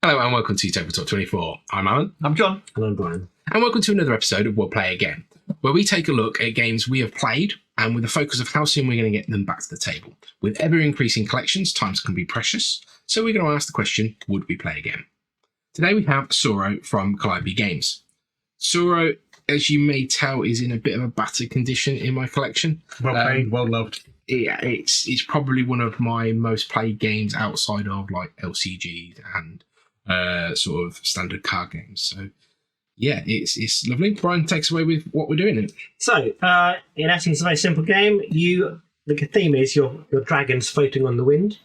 Hello and welcome to Tabletop24. I'm Alan. I'm John. And I'm Bryan. And welcome to another episode of We'll Play Again, where we take a look at games we have played and with the focus of how soon we're going to get them back to the table. With ever-increasing collections, times can be precious, so we're going to ask the question, would we play again? Today we have Tsuro from Calliope Games. Tsuro, as you may tell, is in a bit of a battered condition in my collection. Well played, well loved. Yeah, it's probably one of my most played games outside of like LCGs and sort of standard card games. So yeah, it's lovely. Bryan, takes away with what we're doing. So, in essence, it's a very simple game. The theme is your dragons floating on the wind.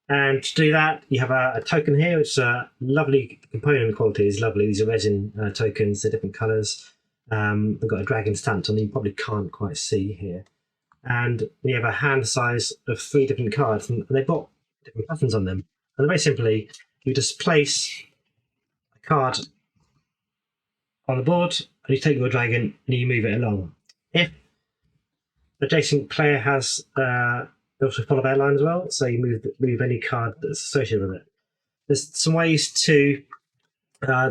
And to do that, you have a token here, which is a lovely component quality. Is lovely. These are resin tokens. They're different colours. They've got a dragon stamped on them. You probably can't quite see here. And you have a hand size of 3 different cards, and they've got different patterns on them. And very simply, you just place a card on the board, and you take your dragon and you move it along. If the adjacent player has also follow their line as well, so you move any card that's associated with it. There's some ways to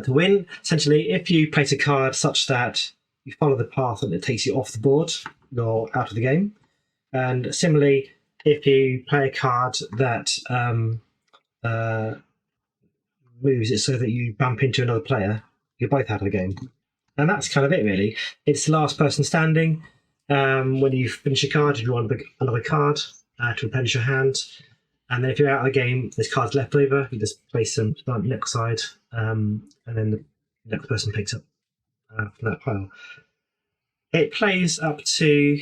win. Essentially, if you place a card such that you follow the path and it takes you off the board, you're out of the game. And similarly, if you play a card that moves it so that you bump into another player, you're both out of the game. And that's kind of it, really. It's the last person standing. When you finish a card, you draw another card to replenish your hand. And then if you're out of the game, there's cards left over. You just place them to the next side, and then the next person picks up from that pile. It plays up to,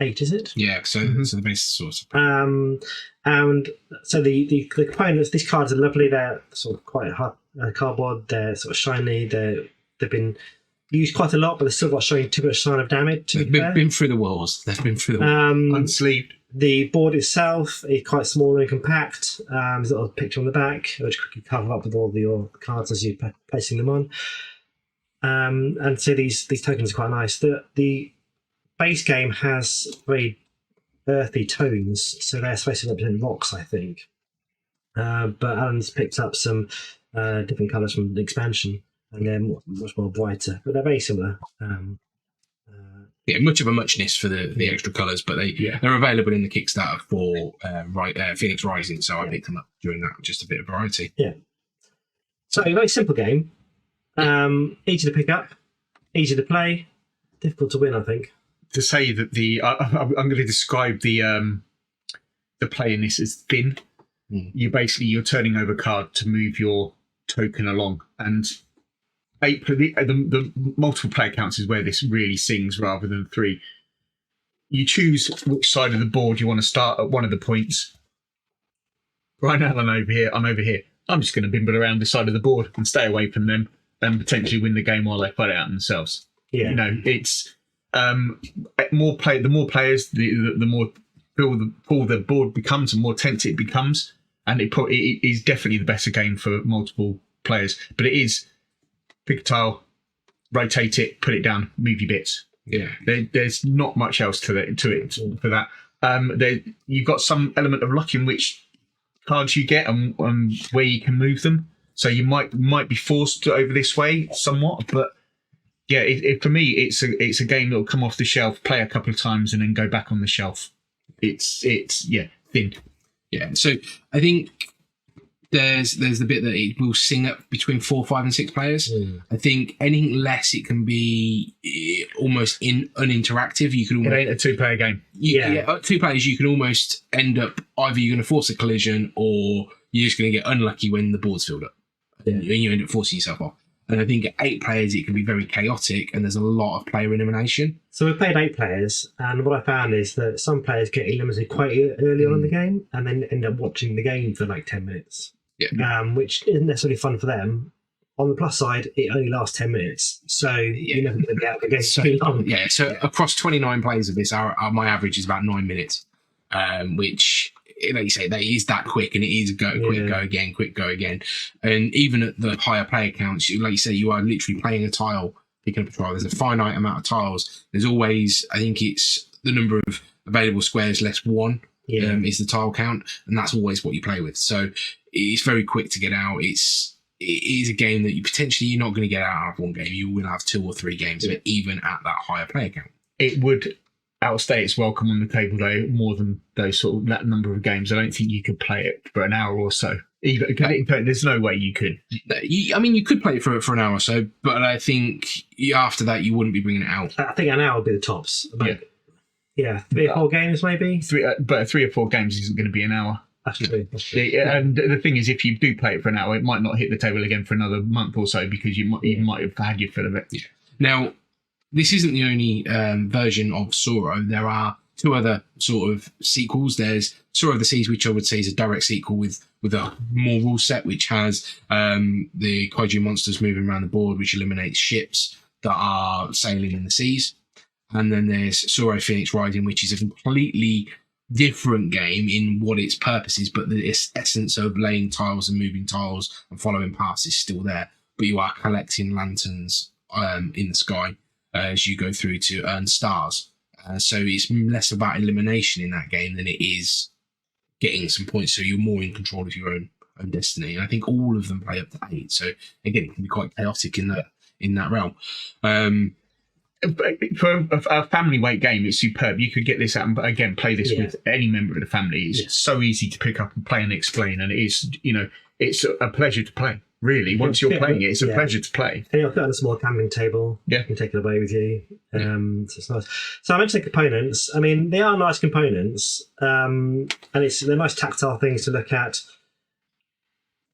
8, is it? Yeah, so the base source. And so the components, these cards are lovely. They're sort of quite hard cardboard. They're sort of shiny. They've been used quite a lot, but they've still got showing too much sign of damage. They've been through the wars. They've been through the wars. Unsleeved. The board itself is quite small and compact. There's a little picture on the back, which you can cover up with all your cards as you're placing them on. And so these tokens are quite nice. The base game has very earthy tones, so they're supposed to represent rocks, I think. But Alan's picked up some different colours from the expansion, and they're much more brighter, but they're very similar. Yeah, much of a muchness for the extra colours, but they're available in the Kickstarter for Phoenix Rising, so I picked them up during that, just a bit of variety. Yeah. So a very simple game, easy to pick up, easy to play, difficult to win, I think. To say that I'm going to describe the play in this as thin. You're turning over a card to move your token along, and the multiple player counts is where this really sings rather than 3. You choose which side of the board you want to start at one of the points. Right now, I'm over here. I'm just going to bimble around this side of the board and stay away from them and potentially win the game while they fight it out themselves. Yeah. It's the more players, the more full the board becomes, and more tense it becomes, and it is definitely the better game for multiple players. But it is pick a tile, rotate it, put it down, move your bits. Yeah, there's not much else to it for that. You've got some element of luck in which cards you get and where you can move them. So you might be forced to over this way somewhat, but. Yeah, for me, it's a game that will come off the shelf, play a couple of times, and then go back on the shelf. It's thin. Yeah, so I think there's the bit that it will sing up between 4, 5, and 6 players. I think anything less, it can be almost uninteractive. You can it ain't a 2-player game. 2 players, you can almost end up either you're going to force a collision or you're just going to get unlucky when the board's filled up, and you end up forcing yourself off. And I think at 8 players, it can be very chaotic, and there's a lot of player elimination. So we played 8 players, and what I found is that some players get eliminated quite early on in the game, and then end up watching the game for like 10 minutes, which isn't necessarily fun for them. On the plus side, it only lasts 10 minutes, so you're never going to be out of the game too long. Yeah, so across 29 plays of this, my average is about 9 minutes, which, like you say, that is that quick, and it is go again. And even at the higher player counts, like you say, you are literally playing a tile, picking up a tile. There's a finite amount of tiles. There's always, I think it's the number of available squares less 1. is the tile count, and that's always what you play with. So it's very quick to get out. It is a game that you're not going to get out of one game. You will have 2 or 3 games of it, even at that higher player count. It would outstay its welcome on the table, though, more than those that number of games. I don't think you could play it for an hour or so. There's no way you could. You could play it for an hour or so, but I think after that you wouldn't be bringing it out. I think an hour would be the tops. But 3 or 4 games maybe. But 3 or 4 games isn't going to be an hour. That's true. And the thing is, if you do play it for an hour, it might not hit the table again for another month or so, because you might have had your fill of it. Yeah. Now, this isn't the only version of Tsuro. There are 2 other sort of sequels. There's Tsuro of the Seas, which I would say is a direct sequel with a more rule set, which has the kaiju monsters moving around the board, which eliminates ships that are sailing in the seas. And then there's Tsuro Phoenix Rising, which is a completely different game in what its purpose is, but the essence of laying tiles and moving tiles and following paths is still there. But you are collecting lanterns in the sky as you go through to earn stars. So it's less about elimination in that game than it is getting some points. So you're more in control of your own destiny. And I think all of them play up to 8. So again, it can be quite chaotic in that realm. For a family weight game, it's superb. You could get this out and again play this with any member of the family. It's so easy to pick up and play and explain, and it is, it's a pleasure to play. Really, once you're playing it, it's a pleasure to play. And you've got a small camping table. Yeah, you can take it away with you. So it's nice. So I mentioned the components. I mean, they are nice components, and they're nice tactile things to look at.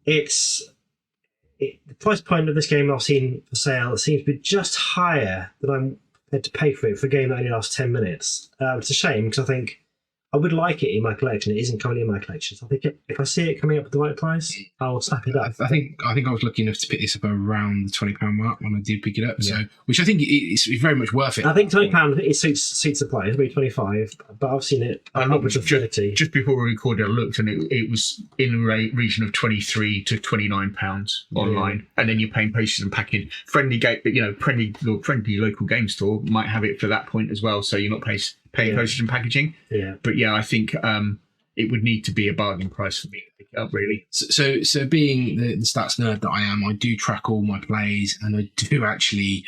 The price point of this game I've seen for sale seems to be just higher than I'm prepared to pay for it for a game that only lasts 10 minutes. It's a shame, because I think I would like it in my collection. It isn't currently in my collection. So I think if I see it coming up at the right price, I'll snap it up. I think I was lucky enough to pick this up around the £20 mark when I did pick it up. So, which I think is very much worth it. I think £20 it suits the price. Maybe 25, but I've seen it. Just before we recorded, I looked, and it was in the region of £23 to £29 online, and then you're paying postage and packing. Friendly local game store might have it for that point as well. So you're not paying postage and packaging. But I think it would need to be a bargain price for me to pick it up, really. So being the stats nerd that I am, I do track all my plays, and I do actually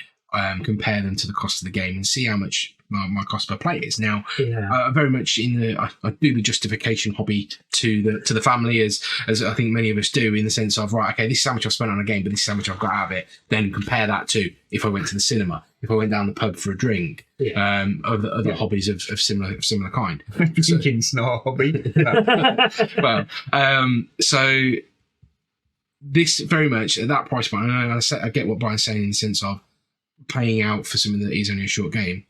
compare them to the cost of the game and see how much my cost per play is. Now, very much I do the justification hobby to the family, as I think many of us do, in the sense of, right, okay, this is how much I've spent on a game, but this is how much I've got out of it. Then compare that to if I went to the cinema, if I went down the pub for a drink, other hobbies of similar kind. Drinking's not a hobby. Well, so this very much at that price point, I get what Brian's saying in the sense of paying out for something that is only a short game.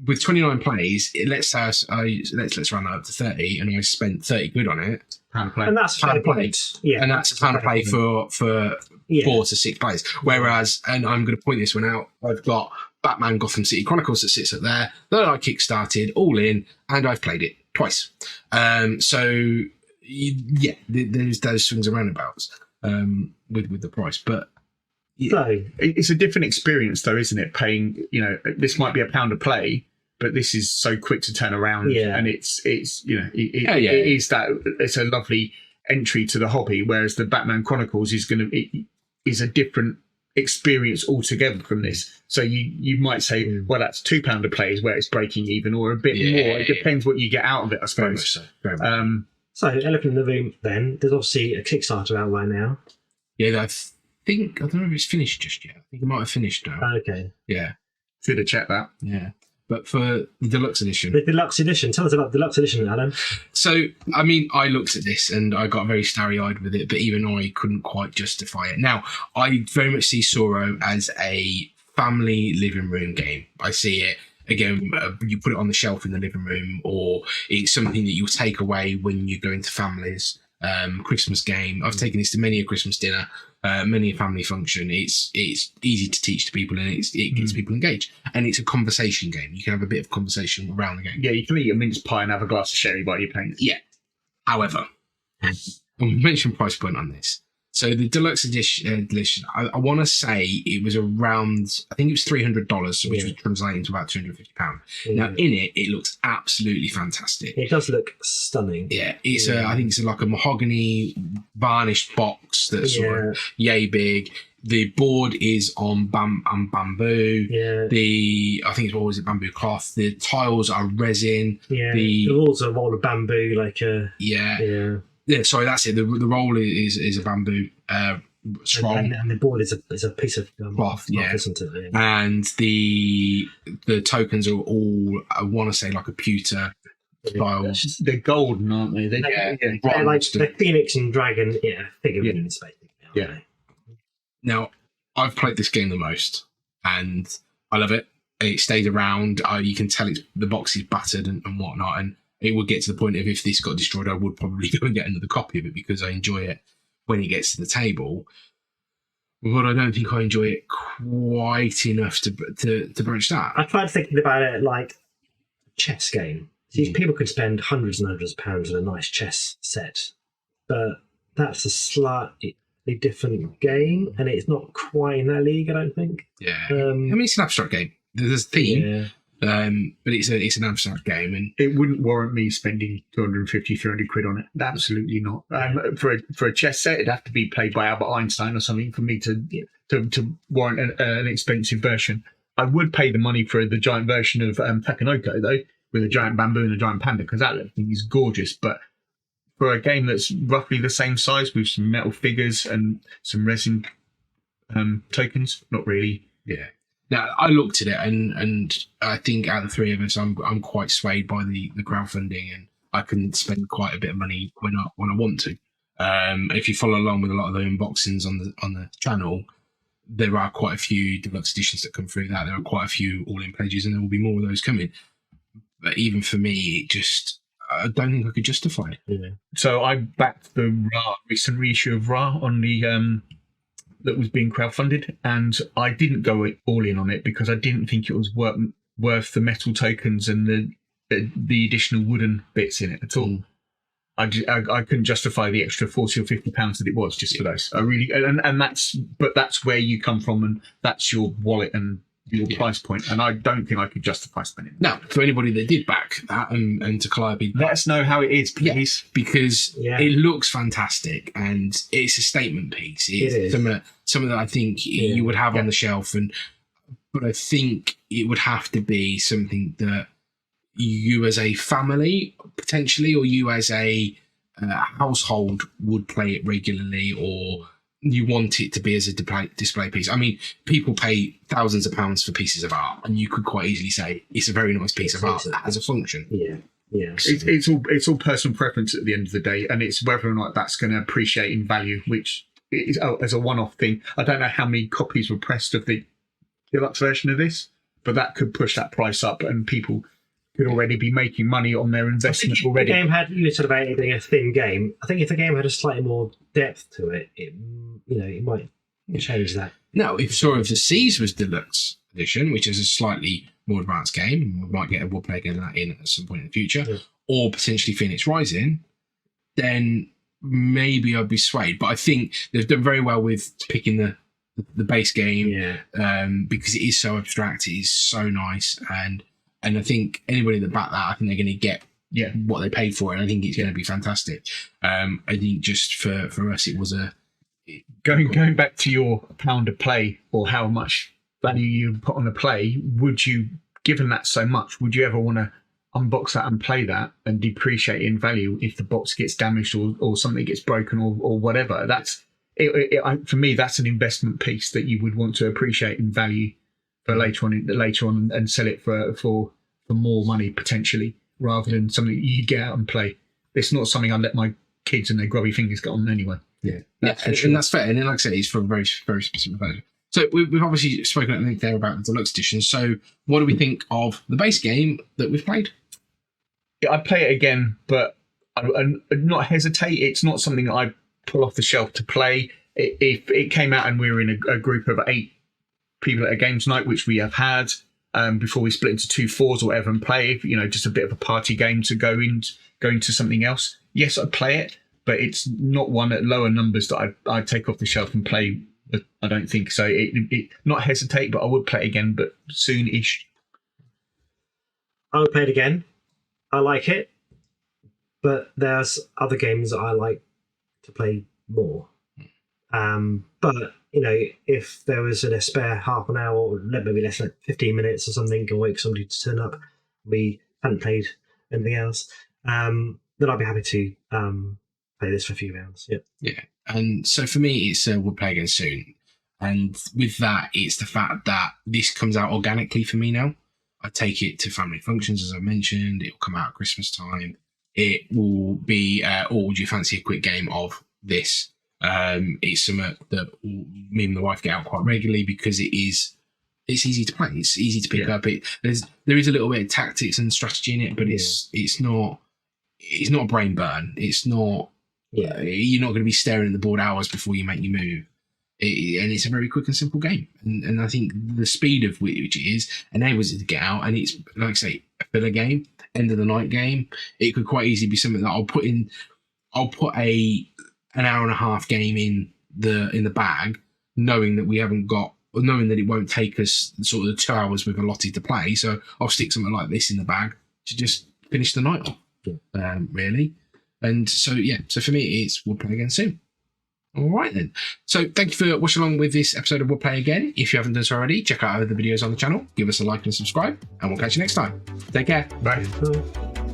With 29 plays, let's round that up to 30, and I spent £30 on it. Pound play. And that's £1 play. And that's £1 play for 4 to 6 plays. Whereas, and I'm going to point this one out, I've got Batman Gotham City Chronicles that sits up there that I kickstarted all in, and I've played it twice. There's those swings and roundabouts with the price, but. So it's a different experience, though, isn't it? Paying, this might be £1 a play, but this is so quick to turn around, and it's a lovely entry to the hobby. Whereas the Batman Chronicles is a different experience altogether from this. So you might say, well, that's £2 a play is where it's breaking even, or a bit more. It depends what you get out of it, I suppose. Very much so. So elephant in the room. Then there's obviously a Kickstarter out right now. Yeah, I don't know if it's finished just yet. I think it might have finished now. Okay. Yeah. Should have checked that. Yeah. But for the Deluxe Edition. The Deluxe Edition. Tell us about the Deluxe Edition, Alan. So, I mean, I looked at this and I got very starry-eyed with it, but even I couldn't quite justify it. Now, I very much see Tsuro as a family living room game. I see it, again, you put it on the shelf in the living room, or it's something that you'll take away when you go into families. Christmas game. I've taken this to many a Christmas dinner, many a family function. It's easy to teach to people, and it gets people engaged. And it's a conversation game. You can have a bit of conversation around the game. Yeah, you can eat a mince pie and have a glass of sherry while you're playing it. Yeah. However, we mentioned price point on this. So the deluxe edition, I want to say it was around, I think it was $300, which was translating to about £250. Now in it looks absolutely fantastic. It does look stunning. Yeah, it's I think it's like a mahogany varnished box that's sort of yay big. The board is on bamboo. Yeah. I think it's, what was it, bamboo cloth. The tiles are resin. Yeah. The walls are rolled of bamboo, like Yeah, sorry, that's it. The roll is a bamboo scroll, and the board is a piece of cloth, isn't it? Yeah. And the tokens are all, I want to say, like a pewter style. They're golden, aren't they? They're like the Phoenix and Dragon figurines, basically. Yeah. Now, I've played this game the most, and I love it. It stayed around. You can tell the box is battered and whatnot, and it would get to the point of, if this got destroyed, I would probably go and get another copy of it because I enjoy it when it gets to the table. But I don't think I enjoy it quite enough to broach that. I tried thinking about it like a chess game. See, people could spend hundreds and hundreds of pounds on a nice chess set, but that's a slightly different game, and it's not quite in that league, I don't think. Yeah. I mean, it's an abstract game. There's a theme. Yeah. But it's an abstract game, and it wouldn't warrant me spending 250, 300 quid on it. Absolutely not. For a chess set, it'd have to be played by Albert Einstein or something for me to warrant an expensive version. I would pay the money for the giant version of Takenoko, though, with a giant bamboo and a giant panda, because that thing is gorgeous. But for a game that's roughly the same size with some metal figures and some resin tokens, not really. Yeah. Now, I looked at it, and I think out of the three of us, I'm quite swayed by the crowdfunding, and I can spend quite a bit of money when I want to. If you follow along with a lot of the unboxings on the channel, there are quite a few deluxe editions that come through that. There are quite a few all-in pledges, and there will be more of those coming. But even for me, I don't think I could justify it. Yeah. So I backed the recent reissue of Ra on the that was being crowdfunded, and I didn't go all in on it because I didn't think it was worth the metal tokens and the additional wooden bits in it at all. I couldn't justify the extra £40 or £50 that it was just for those. I really, and that's where you come from, and that's your wallet and your price point, and I don't think I could justify spending it. Now, for anybody that did back that and to Calliope, let us know how it is, please. Yeah, because it looks fantastic and it's a statement piece. It is something that I think you would have on the shelf, but I think it would have to be something that you as a family potentially, or you as a household would play it regularly, or you want it to be as a display piece. I mean, people pay thousands of pounds for pieces of art, and you could quite easily say it's a very nice piece of art that has a function. Yeah. It's all personal preference at the end of the day, and it's whether or not that's going to appreciate in value, which is as a one-off thing. I don't know how many copies were pressed of the deluxe version of this, but that could push that price up, and people could already be making money on their investment already. The game had, you said about it being a thin game. I think if the game had a slightly more depth to it, it might change that. Now, if Tsuro of the Seas was Deluxe Edition, which is a slightly more advanced game, we might we'll play again that in at some point in the future, or potentially Phoenix Rising, then maybe I'd be swayed. But I think they've done very well with picking the base game, because it is so abstract, it is so nice, and I think anybody that backed that, I think they're going to get what they paid for it, and I think it's going to be fantastic. I think just for us, it was going back to your pound a play, or how much value you put on a play. Would you, given that so much, would you ever want to unbox that and play that and depreciate in value if the box gets damaged or something gets broken or whatever? That's for me, that's an investment piece that you would want to appreciate in value for later on and sell it for more money potentially, rather than something you get out and play. It's not something I'd let my kids and their grubby fingers get on anyway. And that's fair. And then, like I said, it's for a very, very specific purpose. So we've obviously spoken at length there about the deluxe edition. So what do we think of the base game that we've played? I'd play it again, but I'd not hesitate. It's not something I pull off the shelf to play. If it came out and we were in a group of 8 people at a games night, which we have had before we split into 2 4s or whatever and play, just a bit of a party game to go into something else, yes, I'd play it. but it's not one at lower numbers that I'd take off the shelf and play. I don't think so. It not hesitate, but I would play it again, but soon-ish. I would play it again. I like it, but there's other games that I like to play more. But if there was a spare half an hour, or maybe less than 15 minutes or something, and wait for somebody to turn up, we hadn't played anything else, then I'd be happy to play this for a few rounds. Yeah. And so for me, it's we'll play again soon. And with that, it's the fact that this comes out organically for me now. I take it to family functions, as I mentioned. It will come out at Christmas time. It will be, would you fancy a quick game of this? It's something that me and the wife get out quite regularly because it's easy to play. It's easy to pick up. There is a little bit of tactics and strategy in it, but it's not a brain burn. It's not. You're not going to be staring at the board hours before you make your move. And it's a very quick and simple game. And I think the speed of which it is enables it to get out. And it's, like I say, a filler game, end of the night game. It could quite easily be something that I'll put an hour and a half game in the bag, knowing that it won't take us sort of the 2 hours we've allotted to play. So I'll stick something like this in the bag to just finish the night off, really. And so for me, we'll play again soon. All right then. So thank you for watching along with this episode of We'll Play Again. If you haven't done so already, check out other videos on the channel, give us a like and subscribe, and we'll catch you next time. Take care. Bye. Bye.